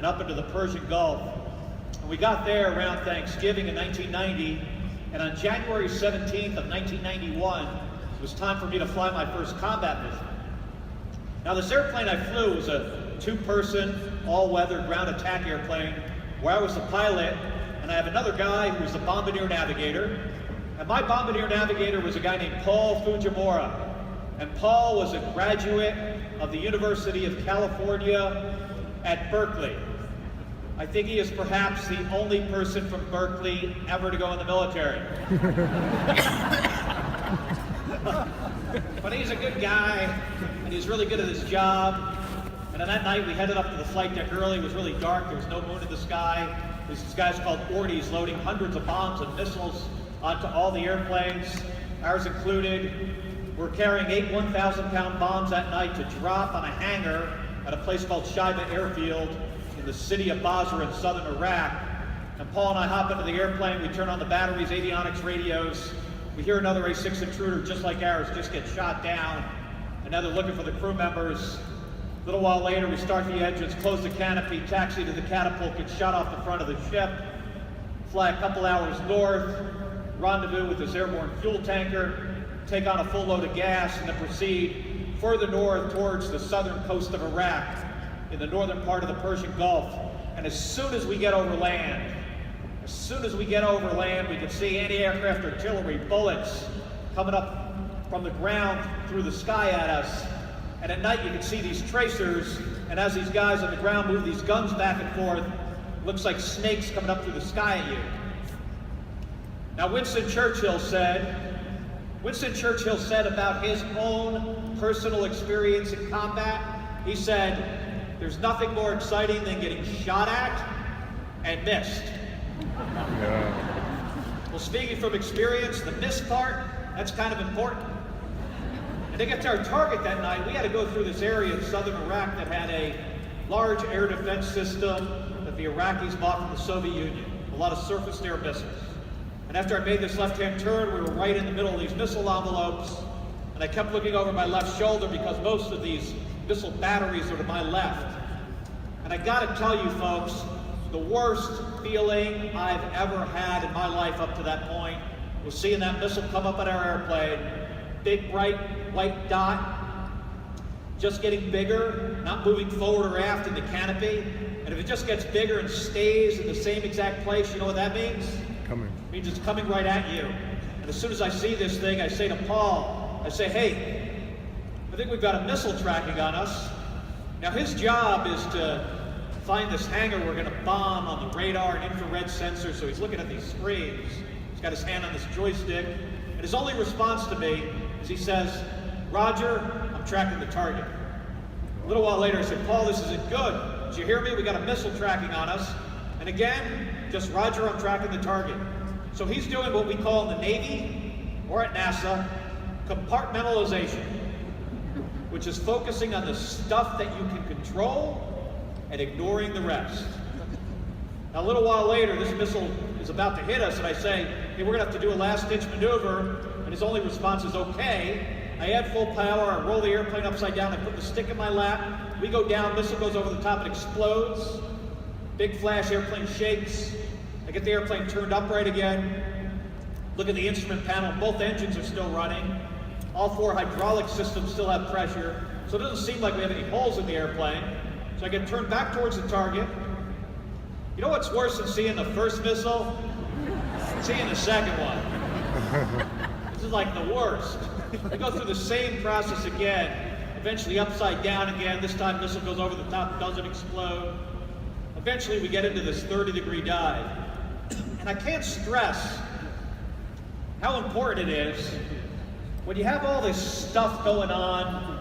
and up into the Persian Gulf. And we got there around Thanksgiving in 1990, and on January 17th of 1991, it was time for me to fly my first combat mission. Now this airplane I flew was a two-person, all-weather ground attack airplane where I was the pilot, and I have another guy who was the bombardier navigator. And my bombardier navigator was a guy named Paul Fujimura. And Paul was a graduate of the University of California at Berkeley. I think he is perhaps the only person from Berkeley ever to go in the military. But he's a good guy, and he's really good at his job. And on that night, we headed up to the flight deck early. It was really dark. There was no moon in the sky. There's these guys called orties loading hundreds of bombs and missiles onto all the airplanes, ours included. We're carrying 8 1,000-pound bombs that night to drop on a hangar at a place called Shaiba Airfield in the city of Basra in southern Iraq. And Paul and I hop into the airplane. We turn on the batteries, avionics radios. We hear another A6 intruder just like ours just get shot down. And now they're looking for the crew members. A little while later, we start the engines, close the canopy, taxi to the catapult, get shot off the front of the ship, fly a couple hours north, rendezvous with this airborne fuel tanker, take on a full load of gas, and then proceed further north towards the southern coast of Iraq in the northern part of the Persian Gulf. And as soon as we get over land, we can see anti-aircraft artillery bullets coming up from the ground through the sky at us. And at night you can see these tracers, and as these guys on the ground move these guns back and forth, it looks like snakes coming up through the sky at you. Now Winston Churchill said about his own personal experience in combat, he said, there's nothing more exciting than getting shot at and missed. Yeah. Well, speaking from experience, the missed part, that's kind of important. And to get to our target that night, we had to go through this area in southern Iraq that had a large air defense system that the Iraqis bought from the Soviet Union, a lot of surface-to-air missiles. And after I made this left-hand turn, we were right in the middle of these missile envelopes, and I kept looking over my left shoulder because most of these missile batteries are to my left. And I gotta tell you folks, the worst feeling I've ever had in my life up to that point was seeing that missile come up at our airplane, big bright white dot, just getting bigger, not moving forward or aft in the canopy. And if it just gets bigger and stays in the same exact place, you know what that means? Coming. It means it's coming right at you. And as soon as I see this thing, I say to Paul, I say, hey, I think we've got a missile tracking on us. Now his job is to find this hangar we're gonna bomb on the radar and infrared sensors, so he's looking at these screens. He's got his hand on this joystick, and his only response to me is he says, Roger, I'm tracking the target. A little while later I said, Paul, this isn't good. Did you hear me? We got a missile tracking on us. And again, just Roger, I'm tracking the target. So he's doing what we call in the Navy or at NASA, compartmentalization, which is focusing on the stuff that you can control and ignoring the rest. Now a little while later, this missile is about to hit us, and I say, hey, we're gonna have to do a last-ditch maneuver, and his only response is, okay. I add full power, I roll the airplane upside down, I put the stick in my lap, we go down, missile goes over the top, it explodes, big flash, airplane shakes, I get the airplane turned upright again, look at the instrument panel, both engines are still running, all 4 hydraulic systems still have pressure, so it doesn't seem like we have any holes in the airplane. So I get turned back towards the target. You know what's worse than seeing the first missile? Seeing the second one. This is like the worst. We go through the same process again, eventually upside down again. This time missile goes over the top, doesn't explode. Eventually we get into this 30-degree dive. And I can't stress how important it is when you have all this stuff going on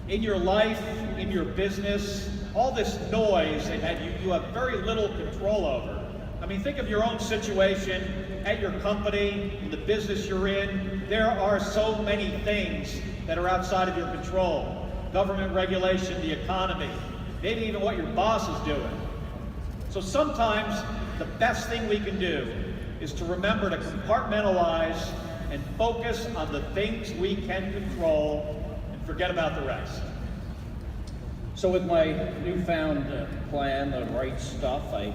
in your life, in your business, all this noise that you have very little control over. I mean, think of your own situation at your company, in the business you're in. There are so many things that are outside of your control. Government regulation, the economy, maybe even what your boss is doing. So sometimes the best thing we can do is to remember to compartmentalize and focus on the things we can control and forget about the rest. So with my newfound plan, the right stuff, I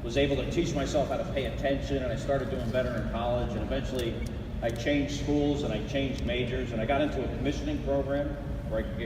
was able to teach myself how to pay attention, and I started doing better in college, and eventually I changed schools and I changed majors, and I got into a commissioning program where I could get